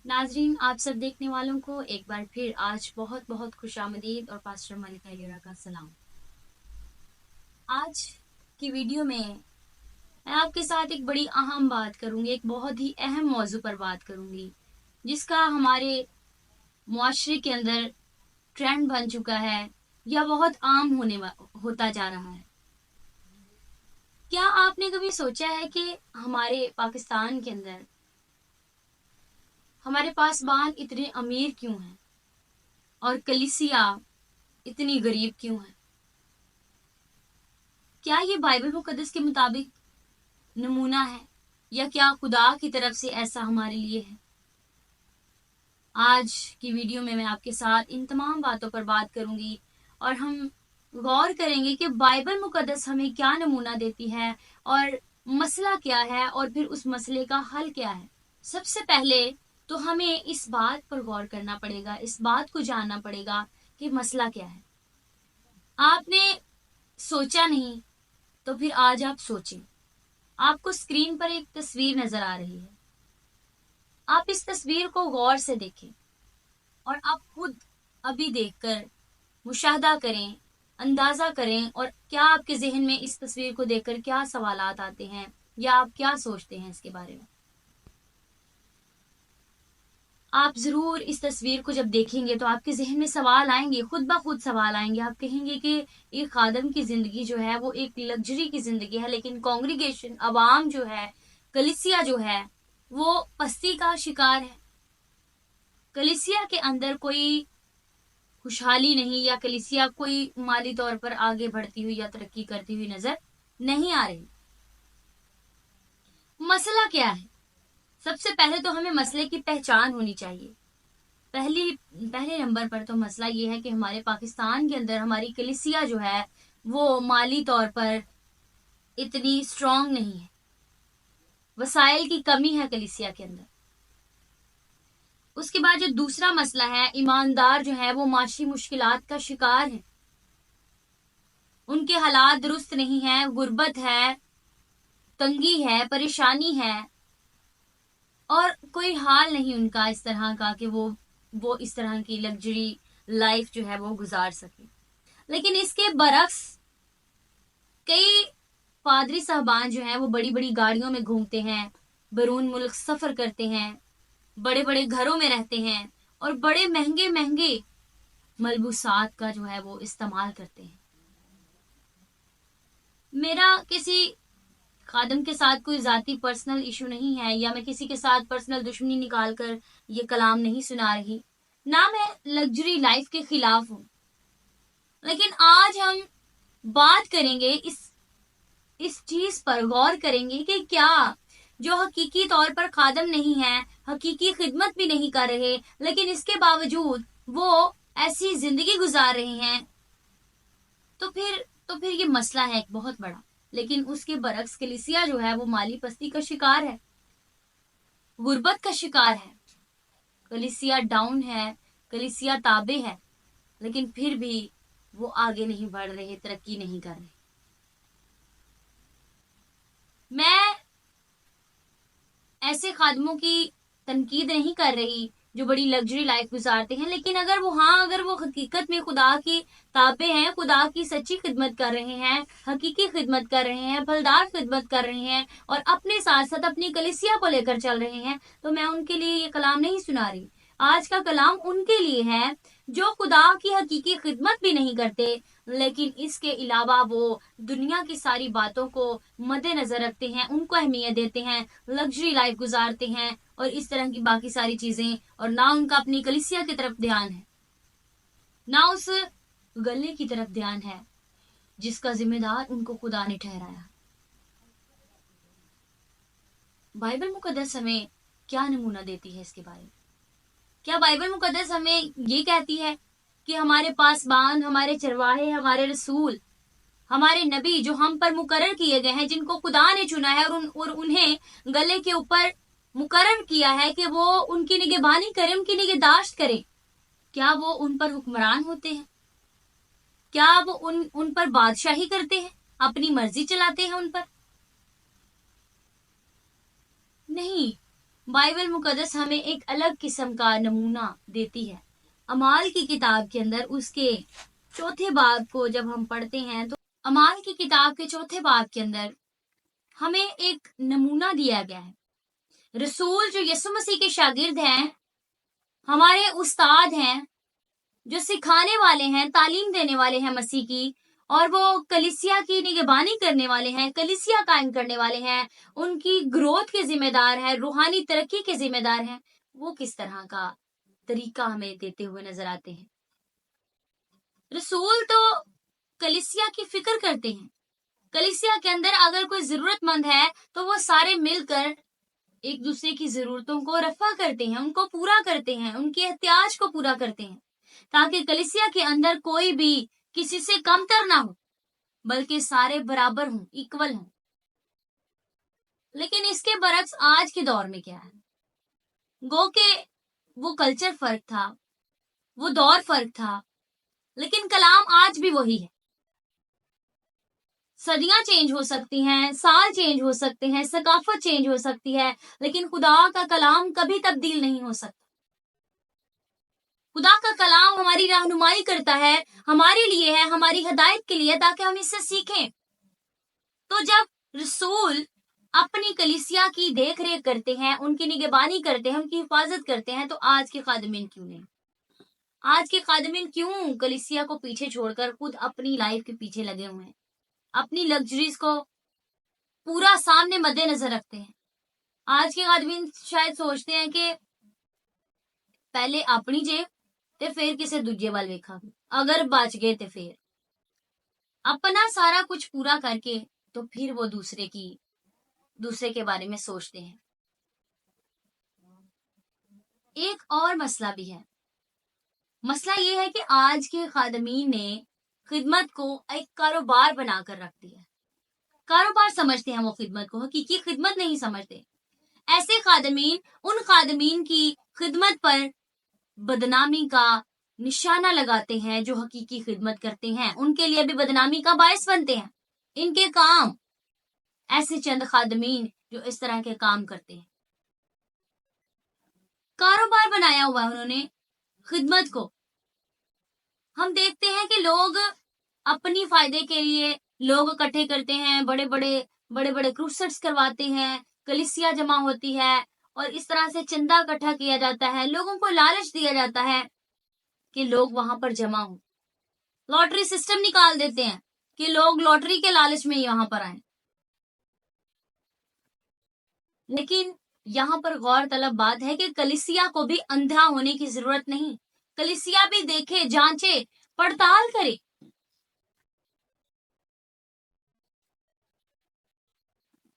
नाजरीन, आप सब देखने वालों को एक बार फिर आज बहुत बहुत खुशामदीद और पास्टर मलिका हिलेरा का सलाम। आज की वीडियो में मैं आपके साथ एक बड़ी अहम बात करूंगी, एक बहुत ही अहम मौजू पर बात करूंगी, जिसका हमारे मुआशरे के अंदर ट्रेंड बन चुका है या बहुत आम होता जा रहा है। क्या आपने कभी सोचा है कि हमारे पाकिस्तान के अंदर हमारे पासबान इतने अमीर क्यों हैं और कलीसिया इतनी गरीब क्यों है? क्या ये बाइबल मुकद्दस के मुताबिक नमूना है या क्या खुदा की तरफ से ऐसा हमारे लिए है? आज की वीडियो में मैं आपके साथ इन तमाम बातों पर बात करूंगी और हम गौर करेंगे कि बाइबल मुकद्दस हमें क्या नमूना देती है और मसला क्या है और फिर उस मसले का हल क्या है। सबसे पहले तो हमें इस बात पर गौर करना पड़ेगा, इस बात को जानना पड़ेगा कि मसला क्या है। आपने सोचा नहीं तो फिर आज आप सोचें। आपको स्क्रीन पर एक तस्वीर नजर आ रही है। आप इस तस्वीर को गौर से देखें और आप खुद अभी देखकर मुशाहदा करें, अंदाजा करें और क्या आपके जहन में इस तस्वीर को देखकर क्या सवालात आते हैं या आप क्या सोचते हैं इसके बारे में। आप जरूर इस तस्वीर को जब देखेंगे तो आपके जहन में सवाल आएंगे, खुद ब खुद सवाल आएंगे। आप कहेंगे कि एक खादम की जिंदगी जो है वो एक लग्जरी की जिंदगी है, लेकिन कांग्रीगेशन अवाम जो है, कलीसिया जो है, वो पस्ती का शिकार है। कलीसिया के अंदर कोई खुशहाली नहीं या कलीसिया कोई माली तौर पर आगे बढ़ती हुई या तरक्की करती हुई नजर नहीं आ रही। मसला क्या है? सबसे पहले तो हमें मसले की पहचान होनी चाहिए। पहले नंबर पर तो मसला ये है कि हमारे पाकिस्तान के अंदर हमारी कलीसिया जो है वो माली तौर पर इतनी स्ट्रांग नहीं है। वसाइल की कमी है कलीसिया के अंदर। उसके बाद जो दूसरा मसला है, ईमानदार जो है वो माशी मुश्किलात का शिकार है। उनके हालात दुरुस्त नहीं है, गुर्बत है, तंगी है, परेशानी है और कोई हाल नहीं उनका इस तरह का कि वो इस तरह की लग्जरी लाइफ जो है वो गुजार सके। लेकिन इसके बरक्स कई पादरी साहबान जो हैं वो बड़ी बड़ी गाड़ियों में घूमते हैं, बैरून मुल्क सफर करते हैं, बड़े बड़े घरों में रहते हैं और बड़े महंगे महंगे मलबूसात का जो है वो इस्तेमाल करते हैं। मेरा किसी खादम के साथ कोई जाती पर्सनल इशू नहीं है या मैं किसी के साथ पर्सनल दुश्मनी निकाल कर ये कलाम नहीं सुना रही, ना मैं लग्जरी लाइफ के खिलाफ हूं। लेकिन आज हम बात करेंगे इस चीज पर गौर करेंगे कि क्या जो हकीकी तौर पर खादम नहीं है, हकीकी खिदमत भी नहीं कर रहे, लेकिन इसके बावजूद वो ऐसी जिंदगी गुजार रहे हैं, तो फिर ये मसला है एक बहुत बड़ा। लेकिन उसके बरक्स कलीसिया जो है वो माली पस्ती का शिकार है, गुर्बत का शिकार है। कलीसिया डाउन है, कलीसिया ताबे है, लेकिन फिर भी वो आगे नहीं बढ़ रहे, तरक्की नहीं कर रहे। मैं ऐसे खादमों की तनकीद नहीं कर रही जो बड़ी लग्जरी लाइफ गुजारते हैं, लेकिन अगर वो हकीकत में खुदा की ताबे हैं, खुदा की सच्ची खिदमत कर रहे हैं, हकीकी खिदमत कर रहे हैं, फलदार खिदमत कर रहे हैं और अपने साथ साथ अपनी कलीसिया को लेकर चल रहे हैं, तो मैं उनके लिए ये कलाम नहीं सुना रही। आज का कलाम उनके लिए है जो खुदा की हकीकी खिदमत भी नहीं करते, लेकिन इसके अलावा वो दुनिया की सारी बातों को मद्देनजर रखते हैं, उनको अहमियत देते हैं, लग्जरी लाइफ गुजारते हैं और इस तरह की बाकी सारी चीजें, और ना उनका अपनी कलीसिया की तरफ ध्यान है, ना उस गले की तरफ ध्यान है जिसका जिम्मेदार उनको खुदा ने ठहराया। बाइबल मुकद्दस हमें क्या नमूना देती है इसके बारे में? क्या बाइबल मुकद्दस हमें ये कहती है कि हमारे पासबान, हमारे चरवाहे, हमारे रसूल, हमारे नबी जो हम पर मुकर्रर किए गए हैं, जिनको खुदा ने चुना है और उन्हें गले के ऊपर मुकर्रर किया है कि वो उनकी निगहबानी करें, उनकी निगहदाश्त करें, क्या वो उन पर हुक्मरान होते हैं? क्या वो उन पर बादशाही करते हैं, अपनी मर्जी चलाते हैं उन पर? नहीं। बाइबल मुकद्दस हमें एक अलग किस्म का नमूना देती है। अमाल की किताब के अंदर उसके चौथे बाब को जब हम पढ़ते हैं तो अमाल की किताब के चौथे बाब के अंदर हमें एक नमूना दिया गया है। रसूल जो यीशु मसीह के शागिर्द हैं, हमारे उस्ताद हैं, जो सिखाने वाले हैं, तालीम देने वाले हैं मसीह की, और वो कलीसिया की निगरानी करने वाले हैं, कलीसिया कायम करने वाले हैं, उनकी ग्रोथ के जिम्मेदार हैं, रूहानी तरक्की के जिम्मेदार हैं, वो किस तरह का तरीका हमें देते हुए नजर आते हैं। रसूल तो कलीसिया की फिक्र करते हैं। कलीसिया के अंदर अगर कोई जरूरतमंद है तो वो सारे मिलकर एक दूसरे की जरूरतों को रफा करते हैं, उनको पूरा करते हैं, उनके एहतियाज को पूरा करते हैं, ताकि कलीसिया के अंदर कोई भी किसी से कमतर ना हो, बल्कि सारे बराबर हों, इक्वल हों। लेकिन इसके बरक्स आज के दौर में क्या है? गो के वो कल्चर फर्क था, वो दौर फर्क था, लेकिन कलाम आज भी वही है। सदियां चेंज हो सकती हैं, साल चेंज हो सकते हैं, सकाफत चेंज हो सकती है, लेकिन खुदा का कलाम कभी तब्दील नहीं हो सकता। खुदा का कलाम हमारी रहनुमाई करता है, हमारे लिए है, हमारी हिदायत के लिए, ताकि हम इससे सीखें। तो जब रसूल अपनी कलीसिया की देख रेख करते हैं, उनकी निगरानी करते हैं, उनकी हिफाजत करते हैं, तो आज के खादिमीन क्यों नहीं? आज के खादिमीन क्यों कलीसिया को पीछे छोड़कर खुद अपनी लाइफ के पीछे लगे हुए हैं, अपनी लग्जरीज को पूरा सामने मद्देनजर रखते हैं? आज के खादिमीन शायद सोचते हैं कि पहले अपनी जेब ते फिर किसी दूजे वाल वेखांगे, अगर बच गए तो फिर अपना सारा कुछ पूरा करके तो फिर वो दूसरे के बारे में सोचते हैं। एक और मसला भी है। मसला ये है कि आज के खादिमीन ने खिदमत को एक कारोबार बनाकर रख दिया। कारोबार समझते हैं वो खिदमत को, हकीकी खिदमत नहीं समझते। ऐसे खादिमीन उन खादिमीन की खिदमत पर बदनामी का निशाना लगाते हैं जो हकीकी खिदमत करते हैं, उनके लिए भी बदनामी का बायस बनते हैं। इनके काम ऐसे चंद खादिमीन जो इस तरह के काम करते हैं, कारोबार बनाया हुआ उन्होंने खिदमत को। हम देखते हैं कि लोग अपनी फायदे के लिए लोग इकट्ठे करते हैं, बड़े बड़े क्रूसेड्स करवाते हैं, कलीसिया जमा होती है और इस तरह से चंदा इकट्ठा किया जाता है, लोगों को लालच दिया जाता है कि लोग वहां पर जमा हो। लॉटरी सिस्टम निकाल देते हैं कि लोग लॉटरी के लालच में यहां पर आए। लेकिन यहाँ पर गौर तलब बात है कि कलीसिया को भी अंधा होने की जरूरत नहीं। कलीसिया भी देखे, जांचे, पड़ताल करे।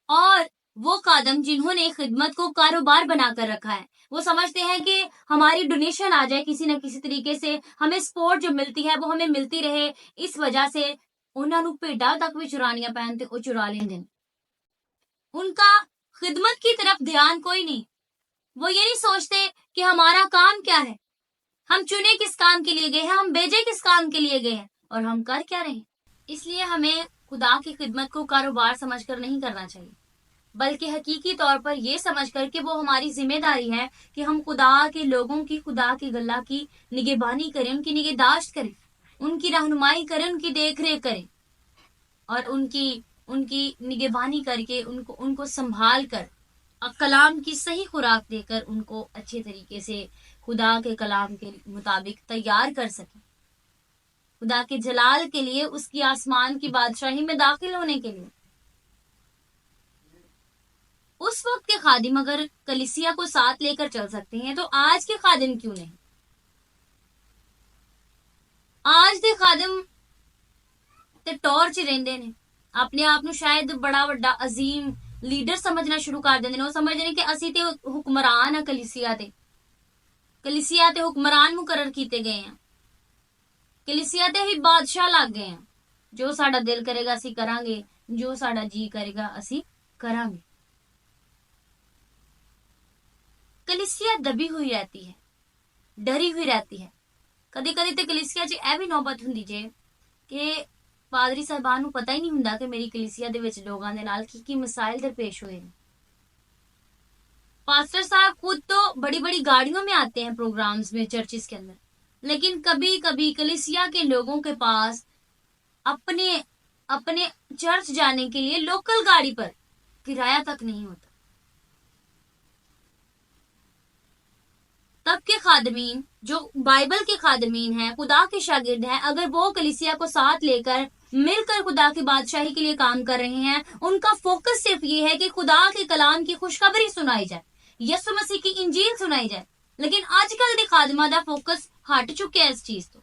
और वो खादिम जिन्होंने खिदमत को कारोबार बनाकर रखा है, वो समझते हैं कि हमारी डोनेशन आ जाए किसी न किसी तरीके से, हमें सपोर्ट जो मिलती है वो हमें मिलती रहे, इस वजह से उन्होंने भेडा तक भी चुरानियां पहनते वो चुरा लेंगे। उनका खिदमत की तरफ ध्यान कोई नहीं। वो ये नहीं सोचते कि हमारा काम क्या है, हम चुने किस काम के लिए गए हैं, हम भेजे किस काम के लिए गए हैं और हम कर क्या रहे हैं। इसलिए हमें खुदा की खिदमत को कारोबार समझकर नहीं करना चाहिए, बल्कि हकीकी तौर पर यह समझकर कि वो हमारी जिम्मेदारी है कि हम खुदा के लोगों की, खुदा की गल्ला की निगहबानी करें, उनकी निगहदाश्त करें, उनकी रहनुमाई करें, उनकी देख रेख करें और उनकी निगहबानी करके उनको संभाल कर कलाम की सही खुराक देकर उनको अच्छे तरीके से खुदा के कलाम के मुताबिक तैयार कर सके, खुदा के जलाल के लिए, उसकी आसमान की बादशाही में दाखिल होने के लिए। उस वक्त के खादिम अगर कलीसिया को साथ लेकर चल सकते हैं तो आज के खादिम क्यों नहीं? आज के खादिम ते टॉर्च रेंदे ने, अपने आप शायद बड़ा वड्डा अजीम लीडर समझना शुरू कर देंगे। वो समझते हैं कि असी ते हुक्मरान है, कलीसिया ते हुक्मरान मुकर्रर किए गए हैं, कलीसिया ते ही बादशाह लग गए हैं, जो साडा दिल करेगा असी करांगे, जो साडा जी करेगा असी करांगे। कलीसिया दबी हुई रहती है, डरी हुई रहती है। कदी कदी ते कलीसिया च यह भी नौबत हुंदी जे कि पादरी साहबान नूं पता ही नहीं हुंदा कि मेरी कलीसिया दे विच लोगां दे नाल की मसाइल दरपेश होए। پاسٹر صاحب خود تو بڑی بڑی گاڑیوں میں آتے ہیں پروگرامز میں چرچز کے اندر، لیکن کبھی کبھی کلیسیا کے لوگوں کے پاس اپنے چرچ جانے کے لیے لوکل گاڑی پر کرایہ تک نہیں ہوتا. تب کے خادمین جو بائبل کے خادمین ہیں، خدا کے شاگرد ہیں، اگر وہ کلیسیا کو ساتھ لے کر مل کر خدا کی بادشاہی کے لیے کام کر رہے ہیں، ان کا فوکس صرف یہ ہے کہ خدا کے کلام کی خوشخبری سنائی جائے، یسوع مسیح کی انجیل سنائی جائے. لیکن آج کل کے خادمہ دا فوکس ہٹ چکے ہیں اس چیز تو،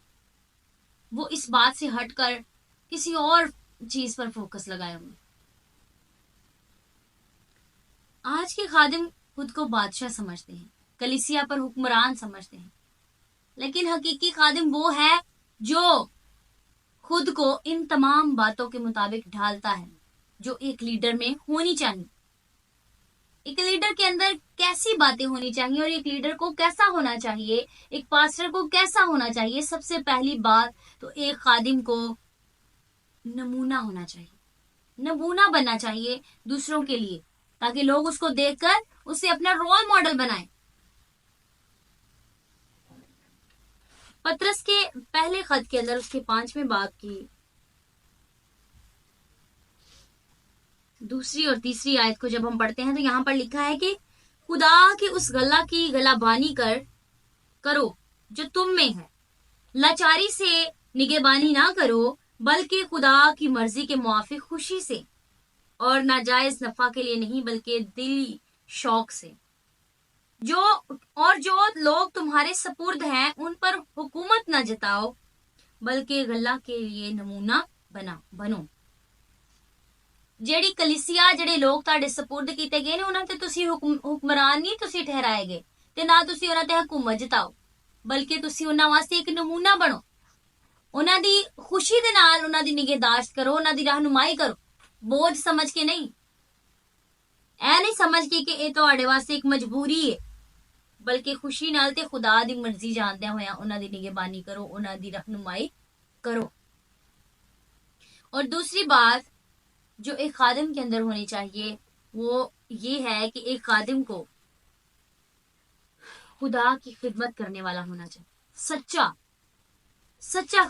وہ اس بات سے ہٹ کر کسی اور چیز پر فوکس لگائے ہوئے. آج کے خادم خود کو بادشاہ سمجھتے ہیں، کلیسیا پر حکمران سمجھتے ہیں، لیکن حقیقی خادم وہ ہے جو خود کو ان تمام باتوں کے مطابق ڈھالتا ہے جو ایک لیڈر میں ہونی چاہیے. ایک لیڈر کے اندر کیسی باتیں ہونی چاہیے اور ایک لیڈر کو کیسا ہونا چاہیے، ایک پاسٹر کو کیسا ہونا چاہیے. سب سے پہلی بات تو ایک خادم کو نمونہ ہونا چاہیے، نمونہ بننا چاہیے دوسروں کے لیے، تاکہ لوگ اس کو دیکھ کر اسے اپنا رول ماڈل بنائیں. پطرس کے پہلے خط کے اندر اس کے 5ویں باب کی 2 اور 3 آیت کو جب ہم پڑھتے ہیں تو یہاں پر لکھا ہے کہ خدا کے اس گلہ کی گلہ بانی کرو جو تم میں ہے، لاچاری سے نگہبانی نہ کرو، بلکہ خدا کی مرضی کے موافق خوشی سے اور ناجائز نفع کے لیے نہیں بلکہ دلی شوق سے. جو لوگ تمہارے سپرد ہیں ان پر حکومت نہ جتاؤ، بلکہ غلہ کے لیے نمونہ بنو. جیڑی کلیسیا جڑے لوگ تہاڈے سپرد کیتے گئے نے انہاں تے تسی حکمران نہیں تسی ٹھہرائے گئے تے نہ تسی انہاں تے حکومت جتاؤ، بلکہ تسی انہاں واسطے ایک نمونہ بنو. انہاں دی خوشی دے نال انہاں دی نگہداشت کرو، انہاں دی رہنمائی کرو، بوجھ سمجھ کے نہیں. اے نہیں سمجھ کے کہ اے تہاڈے واسطے ایک مجبوری ہے، بلکہ خوشی نال تے خدا دی مرضی جاندیاں ہویاں انہاں دی نگہبانی کرو، انہاں دی رہنمائی کرو. اور دوسری بات جو ایک خادم کے اندر ہونی چاہیے وہ یہ ہے کہ ایک خادم کو خدا کی خدمت کرنے والا ہونا چاہیے، سچا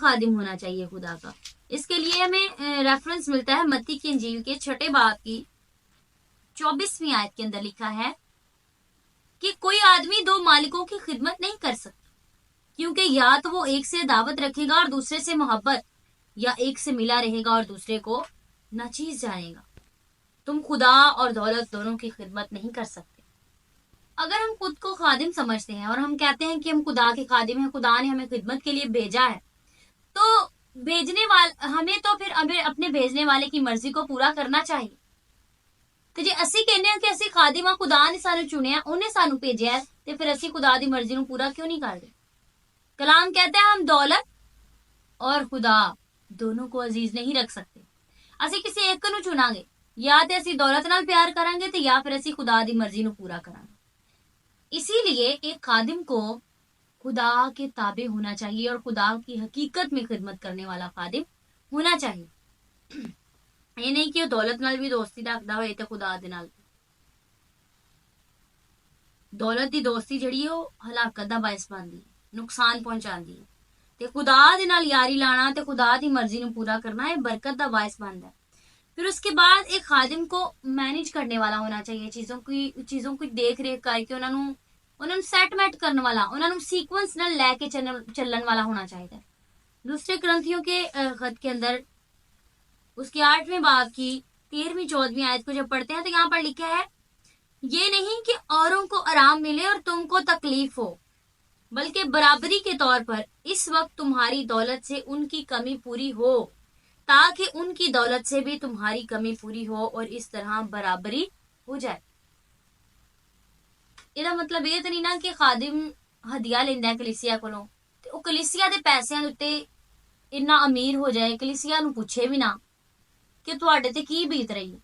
خادم ہونا چاہیے خدا کا. اس کے لیے ہمیں ریفرنس ملتا ہے متی کی انجیل کے 6 باب کی 24ویں آیت کے اندر لکھا ہے کہ کوئی آدمی 2 مالکوں کی خدمت نہیں کر سکتا، کیونکہ یا تو وہ ایک سے دعوت رکھے گا اور دوسرے سے محبت، یا ایک سے ملا رہے گا اور دوسرے کو ناچیز جانے گا. تم خدا اور دولت دونوں کی خدمت نہیں کر سکتے. اگر ہم خود کو خادم سمجھتے ہیں اور ہم کہتے ہیں کہ ہم خدا کے خادم ہیں، خدا نے ہمیں خدمت کے لیے بھیجا ہے، تو ہمیں تو پھر اپنے بھیجنے والے کی مرضی کو پورا کرنا چاہیے. تو جی اسی کہنے ہیں کہ اسی خادم ہاں، خدا نے سانو چنیا، انہیں سانو بھیجا ہے، تو پھر اسی خدا دی مرضی نو پورا کیوں نہیں کر رہے؟ کلام کہتا ہے ہم دولت اور خدا دونوں کو عزیز نہیں رکھ سکتے. اسی کسی ایک نو چنا گے، یا تے اسی دولت نال پیار کریں گے تے یا پھر اسی خدا دی مرضی نو پورا کریں گے. اسی لیے ایک خادم کو خدا کے تابع ہونا چاہیے اور خدا کی حقیقت میں خدمت کرنے والا خادم ہونا چاہیے. یہ نہیں کہ وہ دولت نال بھی دوستی رکھدا ہوئے تے خدا دے نال. دولت دی دوستی جڑی ہے وہ ہلاکت دا باعث بندی ہے، نقصان پہنچاندی ہے. تے خدا دے نال یاری لانا تے خدا دی مرضی نو پورا کرنا ہے برکت دا باعث بندا ہے. پھر اس کے بعد ایک خادم کو مینیج کرنے والا ہونا چاہیے، چیزوں کی دیکھ ریکھ کر کے انہوں سیٹ میٹ کرنے والا، انہوں سیکوینس نال لے کے چلن والا ہونا چاہیے. دوسرے کرنتھیوں کے خط کے اندر اس کے 8ویں باب کی 13ویں 14ویں آیت کو جب پڑھتے ہیں تو یہاں پر لکھا ہے، یہ نہیں کہ اوروں کو آرام ملے اور تم کو تکلیف ہو، بلکہ برابری کے طور پر اس وقت تمہاری دولت سے ان کی کمی پوری ہو، تاکہ ان کی دولت سے بھی تمہاری کمی پوری ہو اور اس طرح برابری ہو جائے. یہ مطلب یہ تو نہیں نا کہ خادم ہدیہ لیندا ہے کلیسیا کولوں تے او کلیسیا دے پیسیاں دے تے اتنا امیر ہو جائے، کلیسیا نو پوچھے بھی نہ کہ تواڈے تے کی بیت رہی ہے.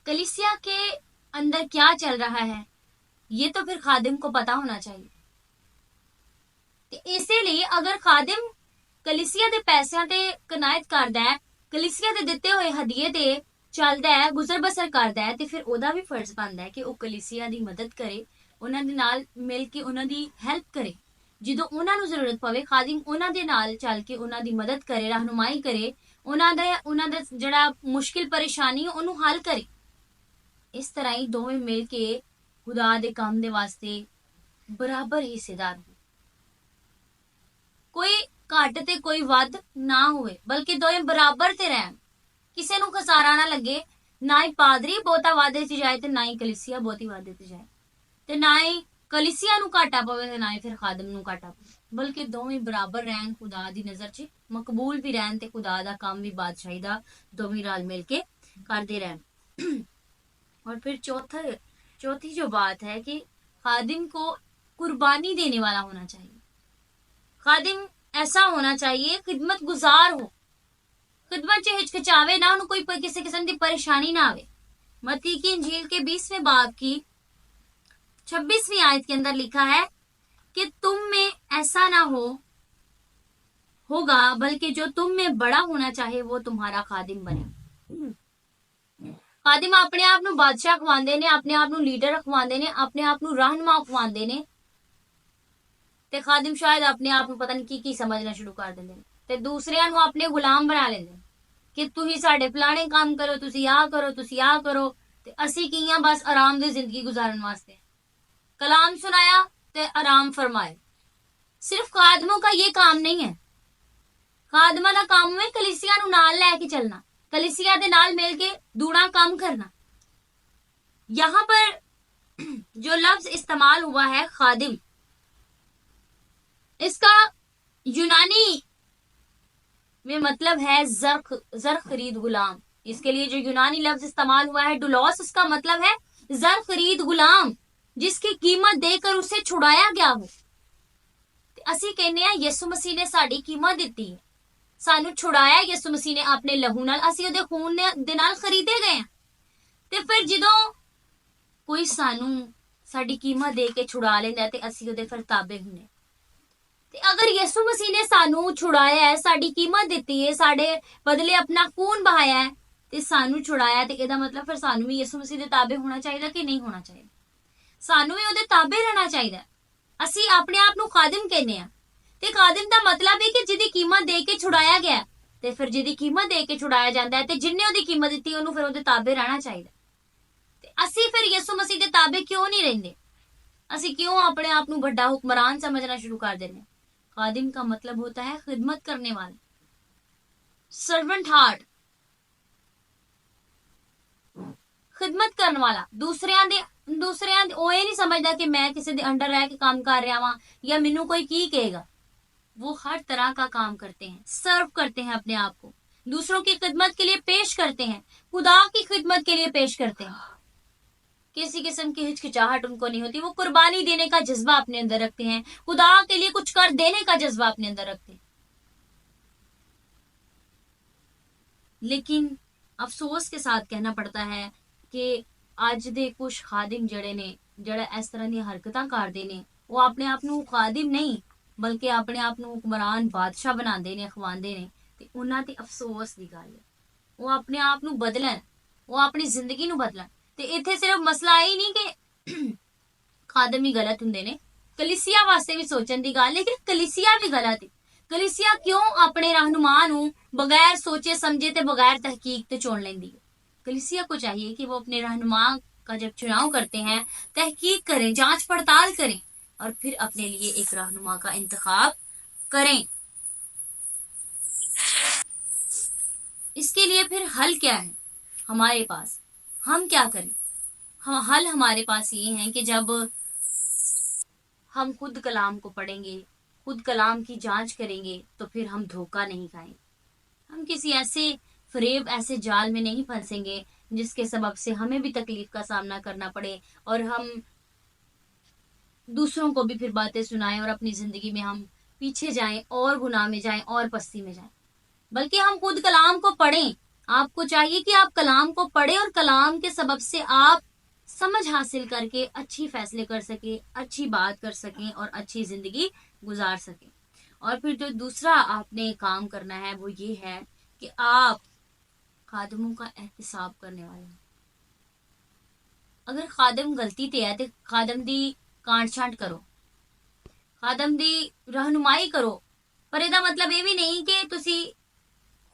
کلیسیا کے اندر کیا چل رہا ہے یہ تو پھر خادم کو پتا ہونا چاہیے. اسی لیے اگر خادم کلیسیا دے پیسیاں تے قناعت کردا ہے، کلیسیا دے دتے ہوئے ہدیے تے ਚੱਲਦਾ ਹੈ, ਗੁਜ਼ਰ ਬਸਰ ਕਰਦਾ ਹੈ, ਤੇ ਫਿਰ ਉਹਦਾ ਵੀ ਫਰਜ਼ ਬਣਦਾ ਹੈ ਕਿ ਉਹ ਕਲੀਸਿਆ ਦੀ ਮਦਦ ਕਰੇ, ਉਹਨਾਂ ਦੇ ਨਾਲ ਮਿਲ ਕੇ ਉਹਨਾਂ ਦੀ ਹੈਲਪ ਕਰੇ। ਜਦੋਂ ਉਹਨਾਂ ਨੂੰ ਜ਼ਰੂਰਤ ਪਵੇ ਖਾਦਿਮ ਉਹਨਾਂ ਦੇ ਨਾਲ ਚੱਲ ਕੇ ਉਹਨਾਂ ਦੀ ਮਦਦ ਕਰੇ, ਰਹਿਨੁਮਾਈ ਕਰੇ, ਉਹਨਾਂ ਦਾ ਜਿਹੜਾ ਮੁਸ਼ਕਿਲ ਪਰੇਸ਼ਾਨੀ ਉਹਨੂੰ ਹੱਲ ਕਰੇ। ਇਸ ਤਰ੍ਹਾਂ ਹੀ ਦੋਵੇਂ ਮਿਲ ਕੇ ਖੁਦਾ ਦੇ ਕੰਮ ਦੇ ਵਾਸਤੇ ਬਰਾਬਰ ਹਿੱਸੇਦਾਰ ਹੋ, ਕੋਈ ਘੱਟ ਤੇ ਕੋਈ ਵੱਧ ਨਾ ਹੋਵੇ, ਬਲਕਿ ਦੋਵੇਂ ਬਰਾਬਰ ਤੇ ਰਹਿਣ। ਕਿਸੇ ਨੂੰ ਖਸਾਰਾ ਨਾ ਲੱਗੇ, ਨਾ ਹੀ ਪਾਦਰੀ ਬਹੁਤਾ ਵਾਧੇ 'ਚ ਜਾਏ ਤੇ ਨਾ ਹੀ ਕਲੀਸਿਆ ਬਹੁਤੀ ਵਾਧੇ 'ਚ ਜਾਏ, ਤੇ ਨਾ ਹੀ ਕਲੀਸਿਆ ਨੂੰ ਘਾਟਾ ਪਵੇ ਤੇ ਨਾ ਹੀ ਫਿਰ ਖਾਦਮ ਨੂੰ ਘਾਟਾ ਪਵੇ, ਬਲਕਿ ਦੋਵੇਂ ਬਰਾਬਰ ਰਹਿਣ, ਖੁਦਾ ਦੀ ਨਜ਼ਰ 'ਚ ਮਕਬੂਲ ਵੀ ਰਹਿਣ, ਤੇ ਖੁਦਾ ਦਾ ਕੰਮ ਵੀ ਬਾਦਸ਼ਾਹੀ ਦਾ ਦੋਵੇਂ ਰਲ मिल के करते रहन। और फिर चौथी जो बात है कि खादिम को कुर्बानी देने वाला होना चाहिए। खादिम ऐसा होना चाहिए खिदमत गुजार हो, खिदमत च हिचकिचावे ना, उन्हें कोई किसी किस्म की परेशानी ना आवे। मत्ती की इंजील के 20वें बाब की 26वीं आयत के अंदर लिखा है कि तुम में ऐसा ना होगा, बल्कि जो तुम में बड़ा होना चाहे वो तुम्हारा खादिम बने। खादिम अपने आप ਨੂੰ ਬਾਦਸ਼ਾਹ ਖਵਾਉਂਦੇ ਨੇ, ਆਪਣੇ ਆਪ ਨੂੰ ਲੀਡਰ ਖਵਾਉਂਦੇ ਨੇ, ਆਪਣੇ ਆਪ ਨੂੰ ਰਹਿਨੁਮਾ ਖਵਾਉਂਦੇ ਨੇ, ਤੇ ਖਾदिम ਸ਼ਾਇਦ ਆਪਣੇ ਆਪ ਨੂੰ ਪਤਾ ਨਹੀਂ ਕੀ ਸਮਝਣਾ ਸ਼ੁਰੂ ਕਰ ਦਿੰਦੇ ਨੇ, ਤੇ ਦੂਸਰਿਆਂ ਨੂੰ ਆਪਣੇ ਗੁਲਾਮ ਬਣਾ ਲੈਂਦੇ ਨੇ ਕਿ ਤੁਸੀਂ ਸਾਡੇ ਫਲਾਣੇ ਕੰਮ ਕਰੋ, ਤੁਸੀਂ ਆਹ ਕਰੋ, ਤੁਸੀਂ ਆਹ ਕਰੋ, ਤੇ ਅਸੀਂ ਕੀ ਆ ਬਸ ਆਰਾਮ ਦੀ ਜ਼ਿੰਦਗੀ ਗੁਜ਼ਾਰਨ ਵਾਸਤੇ। कलाम सुनाया ते आराम फरमाए। सिर्फ खादमों का ये काम नहीं है, खादमा का काम है कलीसिया नूं नाल लेके चलना, कलीसिया दे नाल मिल के दूना काम करना। यहाँ पर जो लफ्ज इस्तेमाल हुआ है खादिम, इसका यूनानी में मतलब है जर खरीद गुलाम। इसके लिए जो यूनानी लफ्ज इस्तेमाल हुआ है डुलोस, उसका मतलब है जर खरीद गुलाम, जिसकी कीमत देकर उसे छुड़ाया गया हो। ਅਸੀਂ ਕਹਿੰਦੇ ਆ ਯਿਸੂ ਮਸੀਹ ਨੇ ਸਾਡੀ ਕੀਮਤ ਦਿੱਤੀ ਹੈ, ਸਾਨੂੰ ਛੁਡਾਇਆ ਯਿਸੂ ਮਸੀਹ ਨੇ ਆਪਣੇ ਲਹੂ ਨਾਲ, ਅਸੀਂ ਉਹਦੇ ਖੂਨ ਦੇ ਨਾਲ ਖਰੀਦੇ ਗਏ ਆ। ਤੇ ਫਿਰ ਜਦੋਂ ਕੋਈ ਸਾਨੂੰ ਸਾਡੀ ਕੀਮਤ ਦੇ ਕੇ ਛੁਡਾ ਲੈਂਦਾ ਤੇ ਅਸੀਂ ਉਹਦੇ ਫਿਰ ਤਾਬੇ ਹੁੰਨੇ। ਤੇ ਅਗਰ ਯਿਸੂ ਮਸੀਹ ਨੇ ਸਾਨੂੰ ਛੁਡਾਇਆ ਹੈ, ਸਾਡੀ ਕੀਮਤ ਦਿੱਤੀ ਹੈ, ਸਾਡੇ ਬਦਲੇ ਆਪਣਾ ਖੂਨ ਬਹਾਇਆ ਹੈ, ਤੇ ਸਾਨੂੰ ਛੁਡਾਇਆ, ਤੇ ਇਹਦਾ ਮਤਲਬ ਫਿਰ ਸਾਨੂੰ ਵੀ ਯਿਸੂ ਮਸੀਹ ਦੇ ਤਾਬੇ ਹੋਣਾ ਚਾਹੀਦਾ ਕਿ ਨਹੀਂ ਹੋਣਾ ਚਾਹੀਦਾ? ਸਾਨੂੰ ਵੀ ਉਹਦੇ ਤਾਬੇ ਰਹਿਣਾ ਚਾਹੀਦਾ। ਅਸੀਂ ਆਪਣੇ ਆਪ ਨੂੰ ਖਾਦਮ ਕਹਿੰਦੇ ਆ, ਤੇ ਖਾਦਮ ਦਾ ਮਤਲਬ ਹੈ ਕਿ ਜਿਹਦੀ ਕੀਮਤ ਦੇ ਕੇ ਛੁਡਾਇਆ ਗਿਆ, ਤੇ ਫਿਰ ਜਿਹਦੀ ਕੀਮਤ ਦੇ ਕੇ ਛੁਡਾਇਆ ਜਾਂਦਾ ਹੈ, ਤੇ ਜਿੰਨੇ ਉਹਦੀ ਕੀਮਤ ਦਿੱਤੀ ਉਹਨੂੰ ਫਿਰ ਉਹਦੇ ਤਾਬੇ ਰਹਿਣਾ ਚਾਹੀਦਾ। ਤੇ ਅਸੀਂ ਫਿਰ ਯਿਸੂ ਮਸੀਹ ਦੇ ਤਾਬੇ ਕਿਉਂ ਨਹੀਂ ਰਹਿੰਦੇ? ਅਸੀਂ ਕਿਉਂ ਆਪਣੇ ਆਪ ਨੂੰ ਵੱਡਾ ਹੁਕਮਰਾਨ ਸਮਝਣਾ शुरू कर देने? खादिम का मतलब होता है खिदमत करने वाला, सर्वेंट हार्ट, खिदमत करने वाला। दूसरिਆਂ ਦੇ ਉਹ ਇਹ ਨਹੀਂ ਸਮਝਦਾ ਕਿ ਮੈਂ ਕਿਸੇ ਦੇ ਅੰਡਰ ਰਹਿ ਕੇ ਕੰਮ ਕਰ ਰਿਹਾ ਵਾਂ ਜਾਂ ਮੈਨੂੰ ਕੋਈ ਕੀ ਕਹੇਗਾ। वो हर तरह का काम करते हैं, सर्व करते हैं अपने आप को, दूसरों की खिदमत के लिए पेश करते हैं, खुदा की खिदमत के लिए पेश करते हैं। किसी किस्म की हिचकिचाहट उनको नहीं होती, वो कुर्बानी देने का जज्बा अपने अंदर रखते हैं, खुदा के लिए कुछ कर देने का जज्बा अपने अंदर रखते हैं। लेकिन अफसोस के साथ कहना पड़ता है कि ਅੱਜ ਦੇ ਕੁਝ ਖਾਦਿਮ ਜਿਹੜੇ ਨੇ, ਜਿਹੜਾ ਇਸ ਤਰ੍ਹਾਂ ਦੀਆਂ ਹਰਕਤਾਂ ਕਰਦੇ ਨੇ, ਉਹ ਆਪਣੇ ਆਪ ਨੂੰ ਖਾਦਿਮ ਨਹੀਂ ਬਲਕਿ ਆਪਣੇ ਆਪ ਨੂੰ ਹੁਕਮਰਾਨ ਬਾਦਸ਼ਾਹ ਬਣਾਉਂਦੇ ਨੇ, ਖਵਾਉਂਦੇ ਨੇ, ਤੇ ਉਹਨਾਂ ਤੇ ਅਫਸੋਸ ਦੀ ਗੱਲ ਹੈ। ਉਹ ਆਪਣੇ ਆਪ ਨੂੰ ਬਦਲਣ, ਉਹ ਆਪਣੀ ਜ਼ਿੰਦਗੀ ਨੂੰ ਬਦਲਣ। ਤੇ ਇੱਥੇ ਸਿਰਫ ਮਸਲਾ ਇਹ ਨਹੀਂ ਕਿ ਖਾਦਮ ਹੀ ਗਲਤ ਹੁੰਦੇ ਨੇ, ਕਲੀਸਿਆ ਵਾਸਤੇ ਵੀ ਸੋਚਣ ਦੀ ਗੱਲ ਹੈ ਕਿ ਕਲੀਸਿਆ ਵੀ ਗਲਤ ਹੈ। ਕਲੀਸਿਆ ਕਿਉਂ ਆਪਣੇ ਰਹਿਨੁਮਾ ਨੂੰ ਬਗੈਰ ਸੋਚੇ ਸਮਝੇ ਤੇ ਬਗੈਰ ਤਹਿਕੀਕ ਤੇ ਚੁਣ ਲੈਂਦੀ ਹੈ? कलीसिया को चाहिए कि वो अपने रहनुमा का जब चुनाव करते हैं तहकीक करें, जांच पड़ताल करें और फिर अपने लिए एक रहनुमा का इंतखाब करें। इसके लिए फिर हल क्या है हमारे पास? हम क्या करें? हल हमारे पास ये है कि जब हम खुद कलाम को पढ़ेंगे, खुद कलाम की जांच करेंगे, तो फिर हम धोखा नहीं खाएंगे, हम किसी ऐसे फरेब, ऐसे जाल में नहीं फंसेंगे जिसके सबब से हमें भी तकलीफ का सामना करना पड़े और हम दूसरों को भी फिर बातें सुनाएं और अपनी जिंदगी में हम पीछे जाएं और गुनाह में जाएं और पस्ती में जाएं। बल्कि हम खुद कलाम को पढ़ें। आपको चाहिए कि आप कलाम को पढ़ें और कलाम के सबब से आप समझ हासिल करके अच्छी फैसले कर सके, अच्छी बात कर सकें और अच्छी जिंदगी गुजार सकें। और फिर जो दूसरा आपने काम करना है वो ये है कि आप خادموں کا احتساب کرنے والے ہوں۔ اگر خادم غلطی تے ہے تو خادم دی کانٹ چھانٹ کرو، خادم دی رہنمائی کرو، پر ਇਹਦਾ مطلب یہ بھی نہیں کہ تسی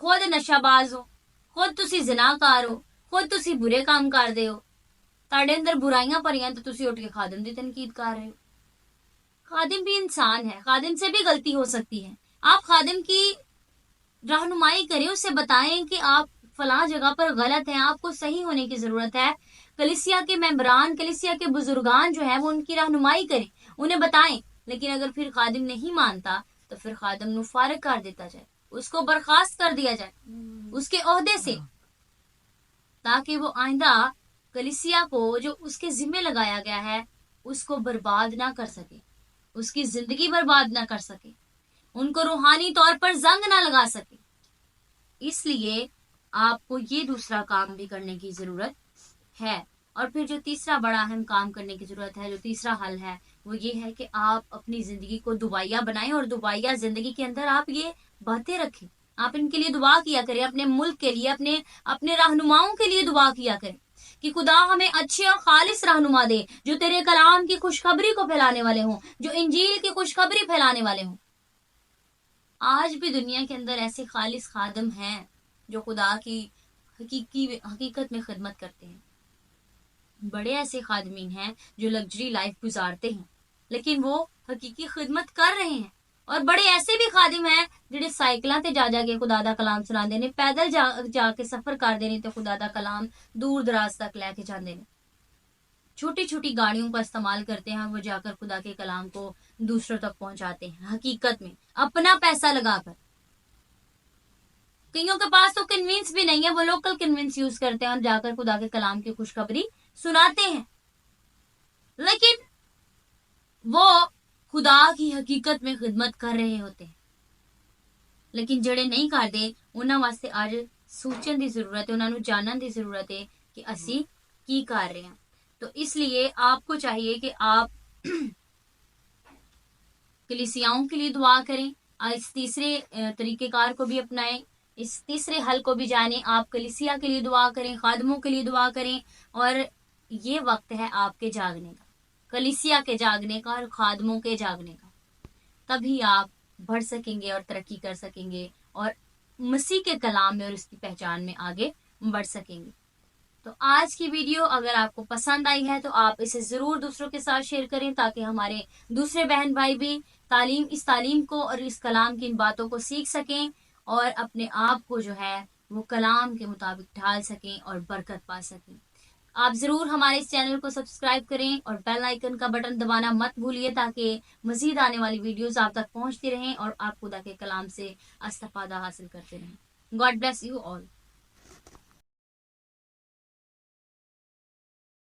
خود نشہ باز ہو، خود تسی زناکار ہو، خود تسی برے کام کردے ہو، تہاڈے اندر برائیاں پریاں تو تسی اٹھ کے خادم دی تنقید کر رہے ہو۔ خادم بھی انسان ہے، خادم سے بھی غلطی ہو سکتی ہے۔ آپ خادم کی رہنمائی کریں، اسے بتائیں کہ آپ فلاں جگہ پر غلط ہیں، آپ کو صحیح ہونے کی ضرورت ہے۔ کلیسیا کے ممبران، کلیسیا کے بزرگان جو ہیں وہ ان کی رہنمائی کریں، انہیں بتائیں۔ لیکن اگر پھر خادم نہیں مانتا تو پھر خادم نو فارغ کر دیتا جائے، اس کو برخاست کر دیا جائے اس کے عہدے سے، تاکہ وہ آئندہ کلیسیا کو جو اس کے ذمہ لگایا گیا ہے اس کو برباد نہ کر سکے، اس کی زندگی برباد نہ کر سکے، ان کو روحانی طور پر زنگ نہ لگا سکے۔ اس لیے آپ کو یہ دوسرا کام بھی کرنے کی ضرورت ہے۔ اور پھر جو تیسرا بڑا اہم کام کرنے کی ضرورت ہے، جو تیسرا حل ہے، وہ یہ ہے کہ آپ اپنی زندگی کو دبائیا بنائیں، اور دبائیا زندگی کے اندر آپ یہ باتیں رکھیں، آپ ان کے لیے دعا کیا کریں، اپنے ملک کے لیے، اپنے رہنماؤں کے لیے دعا کیا کریں کہ خدا ہمیں اچھے اور خالص رہنما دے، جو تیرے کلام کی خوشخبری کو پھیلانے والے ہوں، جو انجیل کی خوشخبری پھیلانے والے ہوں۔ آج بھی دنیا کے اندر ایسے خالص خادم ہیں جو خدا کی حقیقت میں خدمت کرتے ہیں۔ بڑے ایسے خادمین ہیں جو لگژری لائف گزارتے ہیں لیکن وہ حقیقی خدمت کر رہے ہیں، اور بڑے ایسے بھی خادم ہیں جڑے سائیکلاں تے جا کے خدا دا کلام سناندے نے، پیدل جا کے سفر کردے نے تے خدا دا کلام دور دراز تک لے کے جاندے نے، چھوٹی چھوٹی گاڑیوں کا استعمال کرتے ہیں، وہ جا کر خدا کے کلام کو دوسروں تک پہنچاتے ہیں، حقیقت میں اپنا پیسہ لگا کر۔ کئیوں کے پاس تو کنوینس بھی نہیں ہے، وہ لوکل کنوینس یوز کرتے ہیں اور جا کر خدا کے کلام کی خوشخبری سناتے ہیں، لیکن وہ خدا کی حقیقت میں خدمت کر رہے ہوتے ہیں۔ لیکن جڑے نہیں کرتے انہاں واسطے آج سوچن دی ضرورت ہے، انہاں نو جانن دی ضرورت ہے کہ اسی کی کر رہے ہیں۔ تو اس لیے آپ کو چاہیے کہ آپ کلیسیاؤں کے لیے دعا کریں، اس تیسرے طریقہ کار کو بھی اپنائیں، اس تیسرے حل کو بھی جانیں، آپ کلیسیا کے لیے دعا کریں، خادموں کے لیے دعا کریں، اور یہ وقت ہے آپ کے جاگنے کا، کلیسیا کے جاگنے کا اور خادموں کے جاگنے کا۔ تبھی آپ بڑھ سکیں گے اور ترقی کر سکیں گے اور مسیح کے کلام میں اور اس کی پہچان میں آگے بڑھ سکیں گے۔ تو آج کی ویڈیو اگر آپ کو پسند آئی ہے تو آپ اسے ضرور دوسروں کے ساتھ شیئر کریں، تاکہ ہمارے دوسرے بہن بھائی بھی اس تعلیم کو اور اس کلام کی ان باتوں کو سیکھ سکیں اور اپنے آپ کو جو ہے وہ کلام کے مطابق ڈھال سکیں اور برکت پا سکیں۔ آپ ضرور ہمارے اس چینل کو سبسکرائب کریں اور بیل آئیکن کا بٹن دبانا مت بھولیے، تاکہ مزید آنے والی ویڈیوز آپ تک پہنچتی رہیں اور آپ خدا کے کلام سے استفادہ حاصل کرتے رہیں۔ God bless you all.